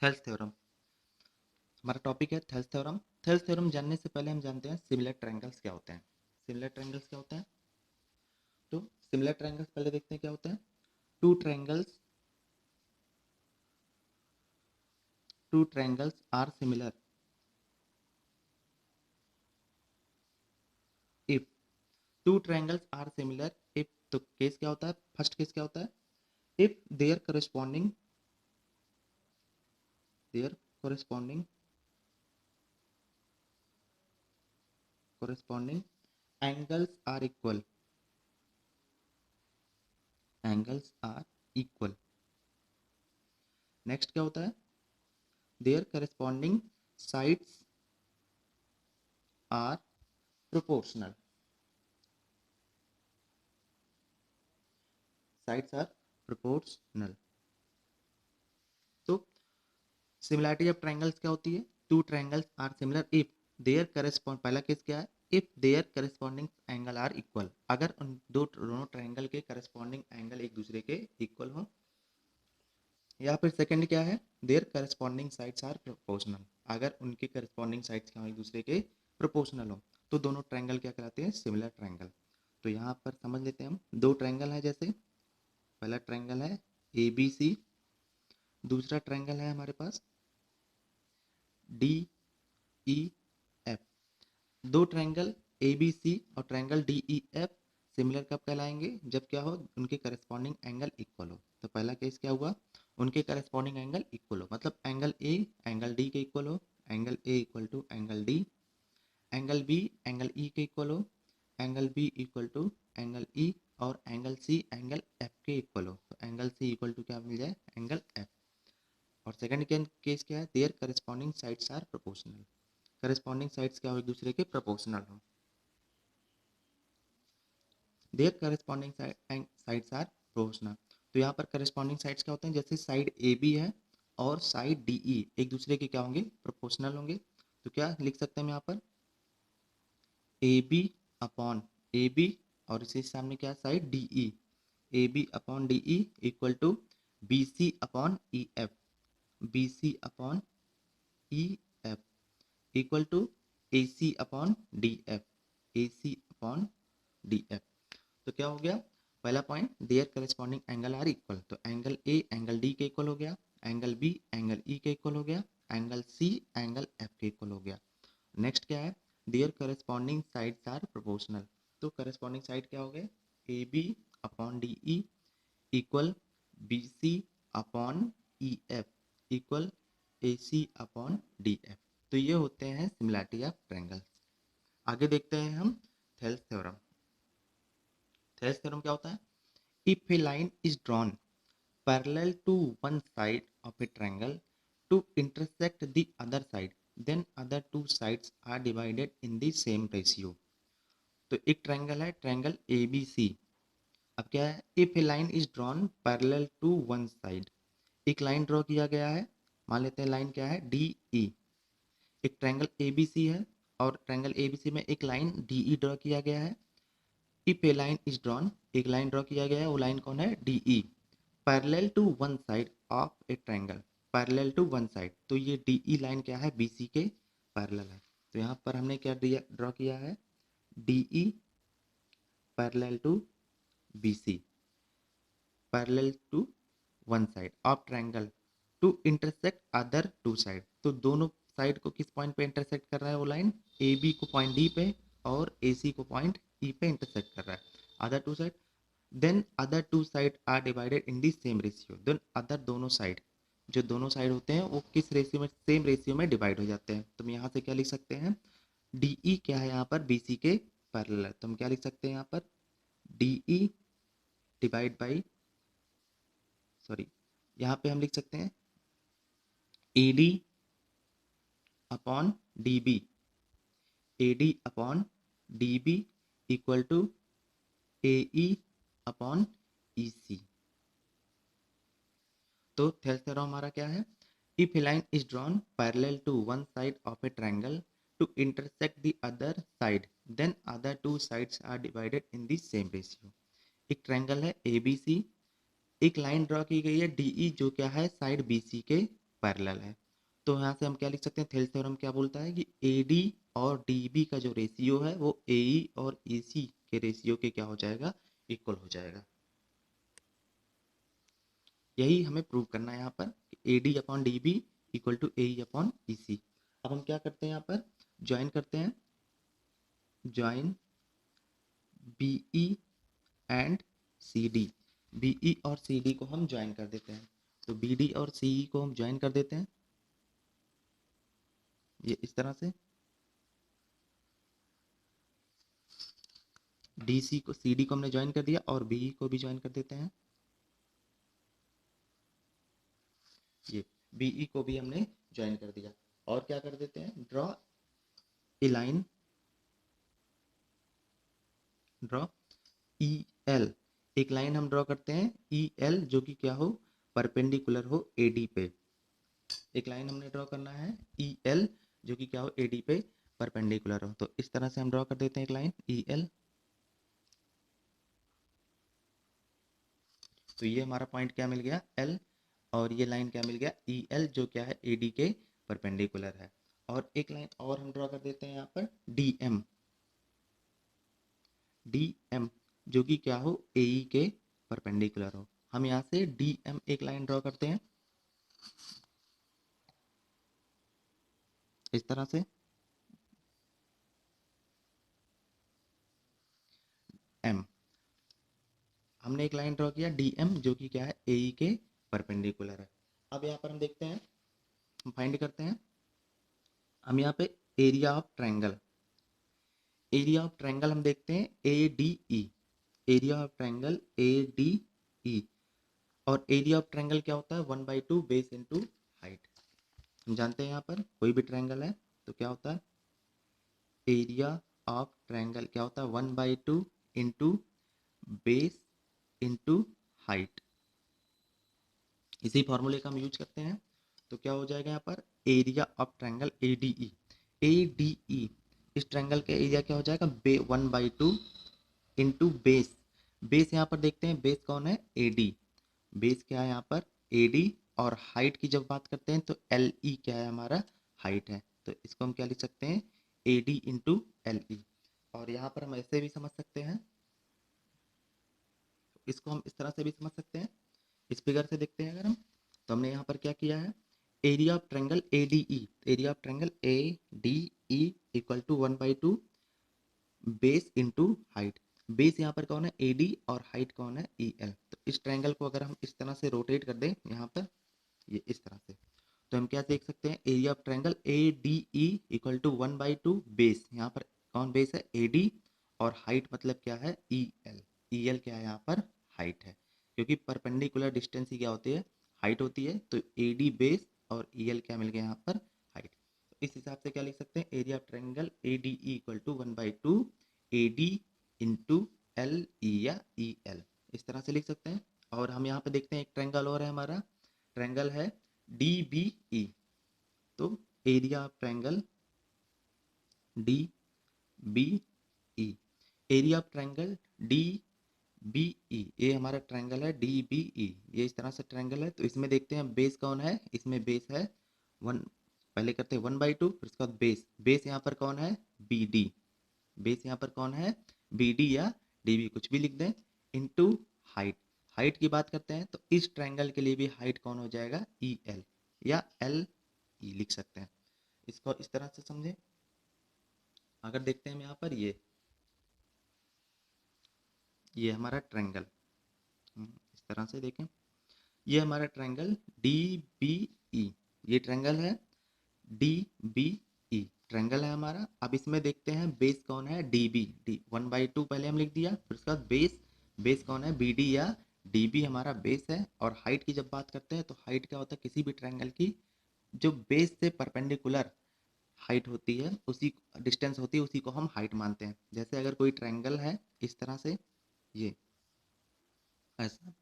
Thales theorem हमारा topic है Thales theorem. Thales theorem जानने से पहले हम जानते हैं सिमिलर ट्रायंगल्स क्या होते हैं। सिमिलर ट्रायंगल्स क्या होते हैं? तो सिमिलर ट्रायंगल्स पहले देखते हैं क्या होता है। Two triangles are similar if two triangles are similar if. तो केस क्या होता है? फर्स्ट केस क्या होता है? If their corresponding angles are equal। नेक्स्ट क्या होता है? Their corresponding sides are proportional। sides are proportional। तो सिमिलैरिटी ऑफ ट्रायंगल्स क्या होती है? Two triangles are similar if their correspond, पहला केस क्या है? If their corresponding angle are equal, अगर उन दोनों ट्रायंगल के करस्पॉन्डिंग एंगल एक दूसरे के इक्वल हो। या फिर सेकंड क्या है? Their corresponding sides are proportional, अगर उनके करस्पॉन्डिंग साइड्स क्या हो एक दूसरे के प्रोपोर्शनल हो तो दोनों ट्रायंगल क्या कहलाते हैं? Similar triangle. तो यहाँ पर समझ लेते हैं हम, दो ट्रायंगल है जैसे, पहला ट्रायंगल है ए बी सी, दूसरा ट्रायंगल है हमारे पास डी ई एफ। दो ट्रायंगल ए बी सी और triangle D E F similar कब कहलाएंगे? जब क्या हो? उनके करस्पॉन्डिंग एंगल इक्वल हो। तो पहला केस क्या हुआ? उनके करस्पॉन्डिंग एंगल इक्वल हो, मतलब एंगल ए एंगल डी के इक्वल हो, angle A equal to angle D, angle B angle E के इक्वल हो, angle B equal to angle E, और एंगल सी एंगल एफ के इक्वल हो। तो एंगल सी इक्वल टू क्या मिल जाए? Angle F. और सेकंड केस क्या है? Their corresponding sides are proportional, corresponding sides क्या हो? एक दूसरे के प्रोपोर्शनल हो। Their corresponding sides are proportional. तो यहाँ पर करस्पॉन्डिंग साइड्स क्या होते हैं? जैसे साइड ए बी है और साइड डी ई एक दूसरे के क्या होंगे? प्रोपोर्शनल होंगे। तो क्या लिख सकते हैं हम यहाँ पर? A B upon A B, और इसी सामने क्या? Side D E, A B upon D E equal to B C upon E F, B C upon E F equal to A C upon D F, A C upon D F. तो क्या हो गया? पहला point, their corresponding angle are equal, तो angle A angle D के equal हो गया, angle B angle E के इक्वल हो गया, एंगल सी एंगल एफ के इक्वल हो गया। नेक्स्ट क्या है? Their corresponding sides are proportional. तो करस्पॉन्डिंग साइड क्या हो गए? A B upon D E equal B C upon E F equal A C upon D F. तो ये होते हैं सिमिलैरिटी ऑफ ट्रायंगल्स। आगे देखते हैं हम थेल्स थ्योरम। थेल्स थ्योरम क्या होता है? If a line is drawn parallel to one side of a triangle to intersect the other side, then other two sides are divided in the same ratio. तो एक triangle है, triangle A B C. अब क्या है? If a line is drawn parallel to one side, एक line draw किया गया है, मान लेते हैं लाइन क्या है? D E. एक ट्रायंगल ए बी सी है और ट्रायंगल ए बी सी में एक लाइन डी ई ड्रॉ किया गया है। If a line is drawn, एक लाइन ड्रॉ किया गया है, वो लाइन कौन है? D E, parallel to one side of a triangle, parallel to one side. तो ये डी ई लाइन क्या है? बी सी के पैरेलल है। तो यहाँ पर हमने क्या ड्रॉ किया है? D E parallel to B C, parallel to one side of triangle to intersect other two side. तो दोनों साइड को किस पॉइंट पे इंटरसेक्ट कर रहा है वो लाइन? ए बी को पॉइंट डी पे और ए सी को पॉइंट ई पे इंटरसेक्ट कर रहा है। Other two side, then other two side are divided in the same ratio. Then other दोनों साइड, जो दोनों साइड होते हैं वो किस रेशियो में? सेम रेशियो में डिवाइड हो जाते हैं। तो हम यहाँ से क्या लिख सकते हैं? डी ई क्या है यहाँ पर? बी सी के पैरेलल है। तो हम क्या लिख सकते हैं यहाँ पर? D E divide by, sorry, यहाँ पे हम लिख सकते हैं A D upon D B, A D upon D B equal to A E upon E C. तो थेल्स थ्योरम हमारा क्या है? If a line is drawn parallel to one side of a triangle to intersect the other side, then other two sides are divided in the same ratio. एक triangle है A B C, एक line draw की गई है D ई जो क्या है? Side B C के पैरेलल है। तो यहाँ से हम क्या लिख सकते हैं, थेल्स थ्योरम क्या बोलता है कि AD और DB का जो रेशियो है वो AE और AC के रेशियो के क्या हो जाएगा, इक्वल हो जाएगा। यही हमें प्रूव करना है यहाँ पर, AD upon DB equal to AE upon EC। अब हम क्या करते हैं, यहाँ पर ज्वाइन करते हैं, join BE and CD। BE और CD को हम ज्वाइन कर देते हैं, तो BD और CE को हम ज्वाइन कर देते हैं, ये इस तरह से। DC को, CD को हमने ज्वाइन कर दिया और BE को भी ज्वाइन कर देते हैं, ये BE को भी हमने ज्वाइन कर दिया। और क्या कर देते हैं, draw a line, draw EL, एक लाइन हम ड्रॉ करते हैं EL जो कि क्या हो, परपेंडिकुलर हो AD पे। एक लाइन हमने ड्रॉ करना है EL जो कि क्या हो, AD पे परपेंडिकुलर हो। तो इस तरह से हम ड्रॉ कर देते हैं एक लाइन EL। तो ये हमारा पॉइंट क्या मिल गया, L, और ये लाइन क्या मिल गया, EL जो क्या है AD के परपेंडिकुलर है। और एक लाइन और हम ड्रॉ कर देते हैं यहाँ पर DM, DM जो कि क्या हो, AE के परपेंडिकुलर हो। हम यहाँ से DM एक लाइन ड्रॉ करते हैं इस तरह से, M, हमने एक लाइन ड्रॉ किया DM जो कि क्या है AE के परपेंडिकुलर है। अब यहाँ पर हम देखते हैं, हम फाइंड करते हैं, हम यहाँ पे area of triangle, area of triangle हम देखते हैं ADE, area of triangle ADE। और एरिया ऑफ ट्रायंगल क्या होता है, 1/2 बेस इंटू हाइट। हम जानते हैं यहाँ पर कोई भी ट्रायंगल है तो क्या होता है, एरिया ऑफ ट्रायंगल क्या होता है, 1/2 इंटू बेस इंटू हाइट। इसी फॉर्मूले का हम यूज करते हैं। तो क्या हो जाएगा यहाँ पर, area of triangle ADE, ADE इस ट्रायंगल का एरिया क्या हो जाएगा, 1/2 इंटू बेस, बेस यहाँ पर देखते हैं बेस कौन है, AD, बेस क्या है यहाँ पर AD। और हाइट की जब बात करते हैं तो LE क्या है, हमारा हाइट है। तो इसको हम क्या लिख सकते हैं, AD इंटू LE। और यहाँ पर हम ऐसे भी समझ सकते हैं, इसको हम इस तरह से भी समझ सकते हैं, इस फिगर से देखते हैं अगर हम, तो हमने यहाँ पर क्या किया है, area of triangle ADE, area of triangle ADE equal to 1/2 base into height. Base यहाँ पर कौन है, AD, और हाइट कौन है, EL। तो इस ट्रायंगल को अगर हम इस तरह से रोटेट कर दें यहाँ पर, ये इस तरह से, तो हम क्या देख सकते हैं, area of triangle ADE equal to 1/2 base, यहाँ पर कौन बेस है, AD, और हाइट मतलब क्या है, EL। EL क्या है यहाँ पर, हाइट है, क्योंकि परपेंडिकुलर डिस्टेंस ही क्या होती है, हाइट होती है। तो AD बेस और EL क्या मिल गया यहाँ पर, हाइट। तो इस हिसाब से क्या लिख सकते हैं, area of triangle ADE equal to 1/2 AD into LE या EL, इस तरह से लिख सकते हैं। और हम यहाँ पे देखते हैं एक ट्रायंगल और है हमारा, ट्रायंगल है DBE। तो area of triangle DBE, area of triangle DBE, ये हमारा ट्रायंगल है DBE, ये इस तरह से ट्रायंगल है। तो इसमें देखते हैं बेस कौन है, इसमें बेस है 1, पहले करते हैं 1/2, फिर उसके बाद बेस, बेस यहाँ पर कौन है, BD, बेस यहाँ पर कौन है, BD या DB कुछ भी लिख दें, इनटू हाइट। हाइट की बात करते हैं तो इस ट्रायंगल के लिए भी हाइट कौन हो जाएगा, EL या LE लिख सकते हैं। इसको इस तरह से समझे। अगर देखते हैं हम यहाँ पर, ये हमारा ट्रायंगल, इस तरह से देखें, ये हमारा ट्रायंगल DBE, ये ट्रायंगल है DBE, ट्रायंगल है हमारा। अब इसमें देखते हैं बेस कौन है, DB, 1/2 पहले हम लिख दिया, फिर उसके बाद बेस, बेस कौन है, BD या DB हमारा बेस है। और हाइट की जब बात करते हैं तो हाइट क्या होता है, किसी भी ट्रायंगल की जो बेस से परपेंडिकुलर हाइट होती है, उसी डिस्टेंस होती है, उसी को हम हाइट मानते हैं। जैसे अगर कोई ट्रायंगल है इस तरह से, ये ऐसा,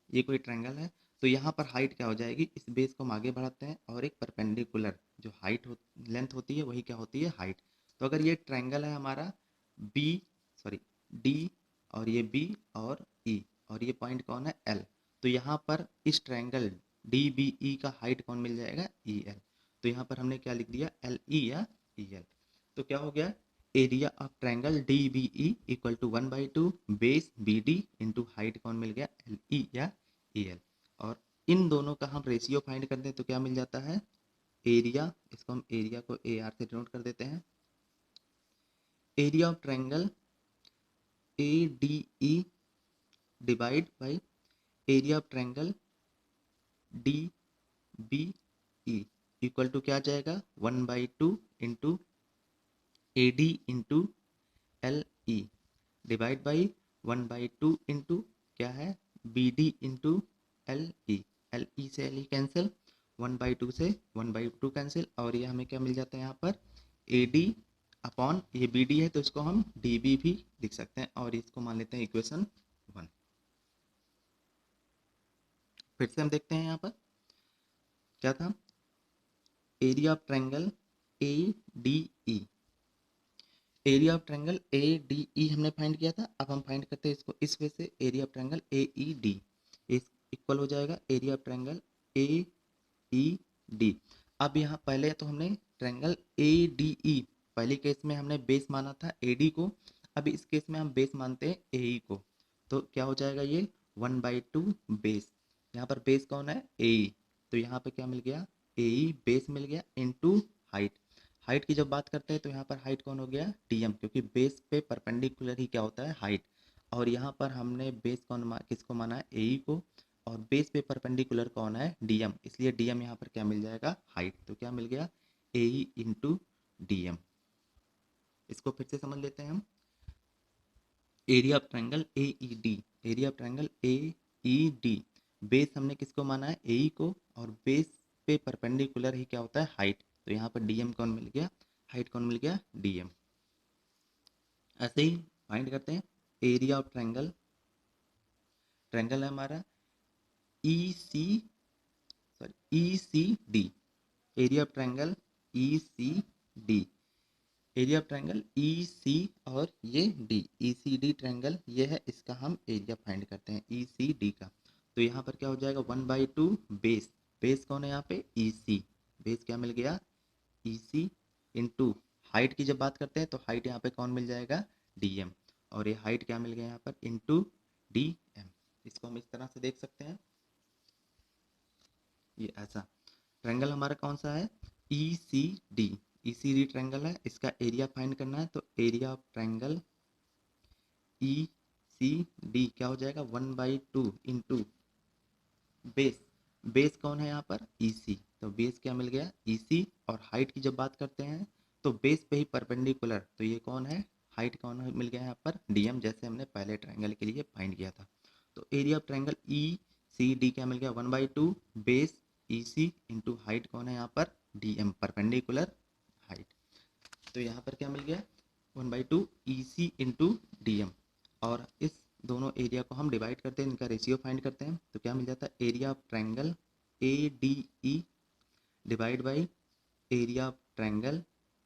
ये कोई ट्रायंगल है, तो यहाँ पर हाइट क्या हो जाएगी, इस बेस को हम आगे बढ़ाते हैं और एक परपेंडिकुलर जो हाइट हो, लेंथ होती है, वही क्या होती है, हाइट। तो अगर ये ट्रायंगल है हमारा बी, सॉरी D, और ये B और E, और ये पॉइंट कौन है, L। तो यहाँ पर इस ट्रायंगल डी बी ई का हाइट कौन मिल जाएगा, ई एल। तो यहाँ पर हमने क्या लिख दिया, एल ई या ई एल। तो क्या हो गया, area of triangle D B E equal to 1/2 base B D into height कौन मिल गया, एल ई या ई एल। और इन दोनों का हम रेशियो फाइंड करते हैं तो क्या मिल जाता है, एरिया, इसको हम एरिया को ए आर से डिनोट कर देते हैं। Area of triangle A D E divide by area of triangle D B E equal to क्या आ जाएगा, 1/2 into A D into L E divide by 1/2 into क्या है, B D into L E. L E से L ई cancel, 1/2 से 1/2 cancel, और ये हमें क्या मिल जाता है यहाँ पर, ए डी अपॉन ये बी डी है तो इसको हम डी बी भी लिख सकते हैं, और इसको मान लेते हैं इक्वेशन 1। फिर से हम देखते हैं यहाँ पर क्या था, area of triangle A D E, area of triangle A D ई हमने फाइंड किया था। अब हम फाइंड करते हैं इसको इस वे से, area of triangle A E D equal हो जाएगा area of triangle A E D. अब यहाँ पहले तो हमने ट्रायंगल ए डी ई, पहले केस में हमने बेस माना था ए डी को, अभी इस केस में हम बेस मानते हैं ए ई को। तो क्या हो जाएगा ये 1/2 बेस, यहाँ पर बेस कौन है, ए ई, तो यहाँ पे क्या मिल गया, ए ई बेस मिल गया इंटू हाइट। हाइट की जब बात करते हैं तो यहाँ पर हाइट कौन हो गया, डी एम, क्योंकि बेस पे परपेंडिकुलर ही क्या होता है, हाइट। और यहाँ पर हमने बेस किसको माना है, ए ई को, और बेस पे परपेंडिकुलर कौन है, डीएम, इसलिए डीएम यहाँ पर क्या मिल जाएगा, हाइट। तो क्या मिल गया, ए ई इंटू डीएम। इसको फिर से समझ लेते हैं हम, area of triangle A E D, area of triangle A E D, base हमने किसको माना है, ए ई को, और बेस पे परपेंडिकुलर ही क्या होता है, हाइट। तो यहाँ पर डीएम कौन मिल गया, हाइट कौन मिल गया, डीएम। ऐसे ही फाइंड करते हैं एरिया ऑफ ट्रायंगल, ट्रायंगल है हमारा E C, sorry E C D, area of triangle E C D, area of triangle E C और ये D, E C D triangle ये है, इसका हम एरिया फाइंड करते हैं ई सी डी का। तो यहाँ पर क्या हो जाएगा, 1/2 बेस, बेस कौन है यहाँ पे, ई सी, बेस क्या मिल गया, ई सी इंटू हाइट की जब बात करते हैं तो हाइट यहाँ पे कौन मिल जाएगा, डी एम, और ये हाइट क्या मिल गया यहाँ पर, इंटू डी एम। इसको हम इस तरह से देख सकते हैं, ये ऐसा ट्रायंगल हमारा कौन सा है, E C D, E C D triangle है, इसका एरिया फाइंड करना है। तो area of triangle E C D क्या हो जाएगा, 1/2 इंटू बेस, बेस कौन है यहाँ पर, ई सी, तो बेस क्या मिल गया, ई सी, और हाइट की जब बात करते हैं तो बेस पे ही परपेंडिकुलर, तो ये कौन है, हाइट कौन है, मिल गया यहाँ पर डीएम, जैसे हमने पहले ट्रायंगल के लिए फाइंड किया था। तो area of triangle E C D क्या मिल गया, 1/2 base E C into height कौन है यहाँ पर, डी एम, परपेंडिकुलर हाइट। तो यहाँ पर क्या मिल गया, 1/2 ई सी इंटू डी एम, और इस दोनों एरिया को हम डिवाइड करते हैं, इनका रेशियो फाइंड करते हैं। तो क्या मिल जाता है, area of triangle A D E divide by area of triangle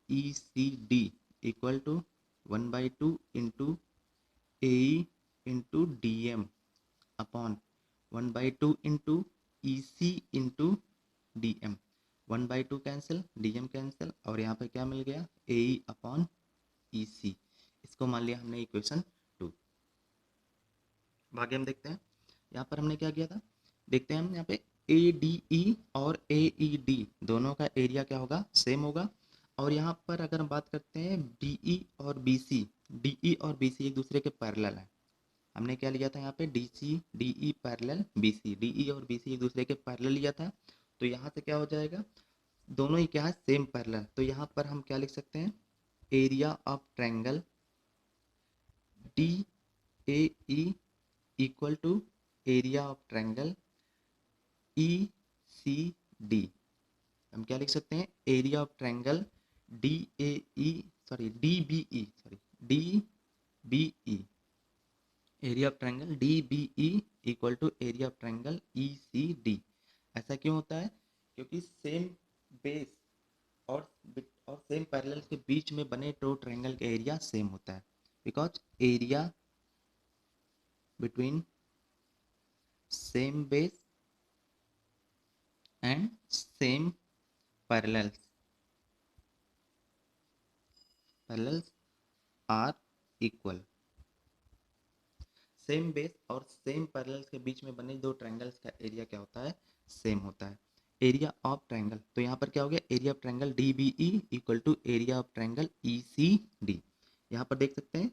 E C D equal to 1/2 into A E into D M upon 1/2 into E C into D M, 1/2 cancel, D M cancel, और यहाँ पे क्या मिल गया, ए E upon E सी। इसको मान लिया हमने इक्वेशन 2। आगे हम देखते हैं, यहाँ पर हमने क्या किया था, देखते हैं हम यहाँ पे ए डी ई और ए ई डी दोनों का एरिया क्या होगा, सेम होगा। और यहाँ पर अगर हम बात करते हैं डी ई और बी सी, डी ई और बी सी एक दूसरे के पैरेलल है। हमने क्या लिया था यहाँ पे, D C D E parallel B C, D E और बी सी एक दूसरे के पैरेलल लिया था। तो यहाँ से क्या हो जाएगा, दोनों ही क्या है, सेम पैरेलल। तो यहाँ पर हम क्या लिख सकते हैं, area of triangle D A E equal to area of triangle E C D. हम क्या लिख सकते हैं, area of triangle D A E, sorry D B E, sorry D B E, area of triangle D B E equal to area of triangle E C D. ऐसा क्यों होता है, क्योंकि सेम बेस और सेम पैरेलल के बीच में बने दो ट्रायंगल का एरिया सेम होता है, because area between same base same parallels are equal. Same base और सेम पैरेलल्स के बीच में बने दो ट्रायंगल्स का एरिया क्या होता है, सेम होता है। एरिया ऑफ ट्रायंगल, तो यहाँ पर क्या हो गया, area of triangle D B E equal to area of triangle E C D. यहाँ पर देख सकते हैं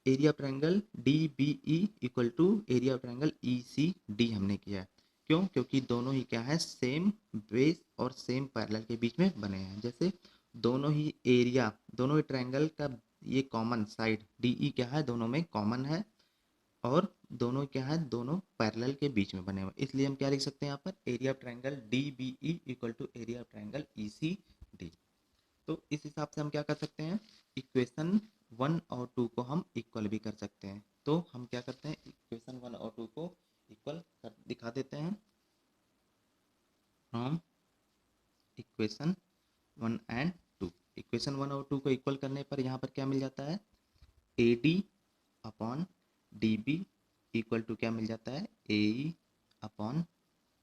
area of triangle D B E equal to area of triangle E C D हमने किया है। क्यों? क्योंकि दोनों ही क्या है, सेम बेस और सेम पैरेलल के बीच में बने हैं। जैसे दोनों ही एरिया, दोनों ही ट्रायंगल का ये कॉमन साइड डी ई क्या है, दोनों में कॉमन है और दोनों क्या है, दोनों पैरेलल के बीच में बने हुए, इसलिए हम क्या लिख सकते हैं यहाँ पर, area of triangle D B E equal to area of triangle E C D. तो इस हिसाब से हम क्या कर सकते हैं, इक्वेशन 1 और 2 को हम इक्वल भी कर सकते हैं। तो हम क्या करते हैं, इक्वेशन 1 और 2 को इक्वल कर दिखा देते हैं। हम इक्वेशन 1 एंड 2, इक्वेशन 1 और 2 को इक्वल करने पर यहाँ पर क्या मिल जाता है, A D upon D B equal to क्या मिल जाता है, ए ई अपॉन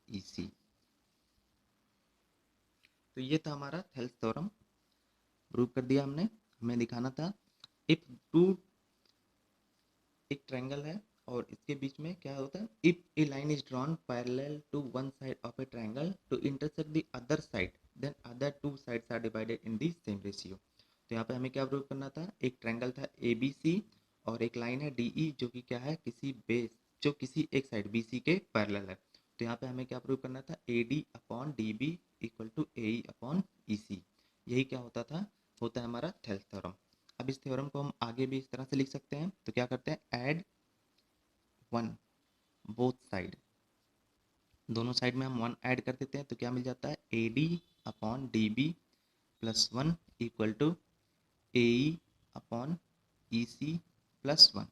ई सी। तो ये था हमारा थेल्स थ्योरम, प्रूव कर दिया हमने। हमें दिखाना था इफ टू, एक ट्रायंगल है और इसके बीच में क्या होता है, if a line is drawn parallel to one side of a triangle to intersect the other side then other two sides are divided in the same ratio. तो यहाँ पे हमें क्या प्रूव करना था, एक ट्रायंगल था ए बी सी और एक लाइन है डी ई जो कि क्या है, किसी बेस, जो किसी एक साइड बी सी के पैरेलल है। तो यहाँ पे हमें क्या प्रूव करना था, A D upon D B equal to A E upon E C. यही क्या होता था, होता है हमारा थेल्स थ्योरम। अब इस थ्योरम को हम आगे भी इस तरह से लिख सकते हैं। तो क्या करते हैं, ऐड 1 बोथ साइड, दोनों साइड में हम 1 ऐड कर देते हैं। तो क्या मिल जाता है, A D upon D B plus 1 equal to A E upon E C plus 1।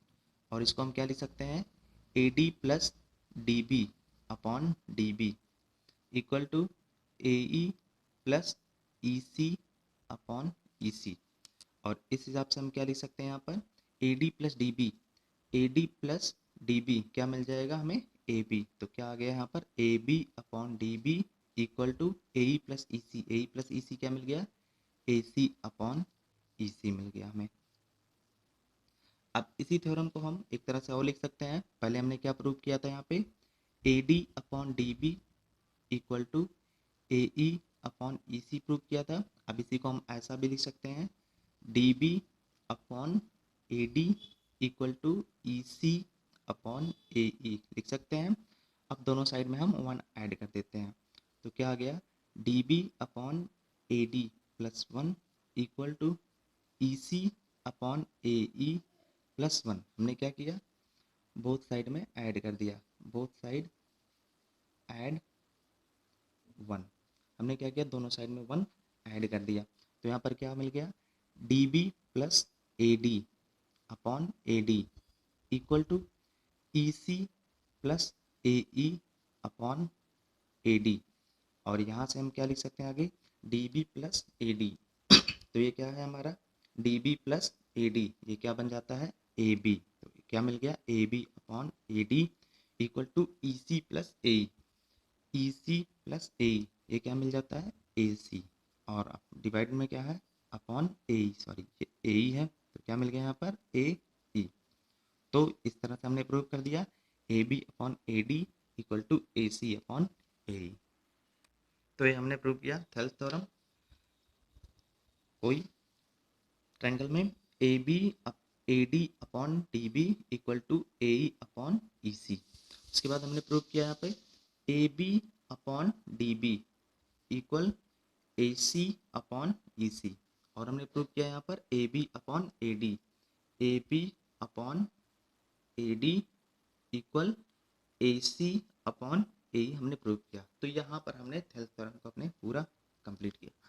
और इसको हम क्या लिख सकते हैं, A D plus D B upon D B equal to A E plus E C upon E C. और इस हिसाब से हम क्या लिख सकते हैं यहाँ पर, A D plus D B, A D plus D B क्या मिल जाएगा हमें, ए बी। तो क्या आ गया यहाँ पर, A B upon D B equal to A E plus E C, A E plus E C क्या मिल गया, ए सी अपॉन ई सी मिल गया हमें। अब इसी थ्योरम को हम एक तरह से और लिख सकते हैं। पहले हमने क्या प्रूव किया था यहाँ पे, A D upon D B equal to A E upon E C prove किया था। अब इसी को हम ऐसा भी लिख सकते हैं, D B upon A D equal to E C upon A E लिख सकते हैं। अब दोनों साइड में हम 1 ऐड कर देते हैं। तो क्या आ गया, D B upon A D plus 1 equal to E C upon A E plus 1। हमने क्या किया, बोथ साइड में ऐड कर दिया, बोथ साइड ऐड 1। हमने क्या किया, दोनों साइड में 1 ऐड कर दिया। तो यहाँ पर क्या मिल गया, D B plus A D upon A D equal to E C plus A E upon A D. और यहाँ से हम क्या लिख सकते हैं आगे, D B plus A D. तो ये क्या है हमारा, D B plus A D, ये क्या बन जाता है, ए बी। तो क्या मिल गया, A B upon A D equal to E C plus A E C plus A, ये क्या मिल जाता है, ए सी। और डिवाइड में क्या है, अपॉन ए, सॉरी ये ए ही है। तो क्या मिल गया यहाँ पर, ए ई। तो इस तरह से हमने प्रूव कर दिया, A B upon A D equal to A C upon A E. तो ये हमने प्रूव किया थेल्स थ्योरम। कोई ट्रायंगल में A B A D upon D B equal to A E upon E C. उसके बाद हमने प्रूव किया यहाँ पे A B upon D B equal A C upon E C. और हमने प्रूव किया यहाँ पर A B upon A B upon A D equal A C upon A हमने प्रूव किया। तो यहाँ पर हमने थेल्स थ्योरम को अपने पूरा कंप्लीट किया।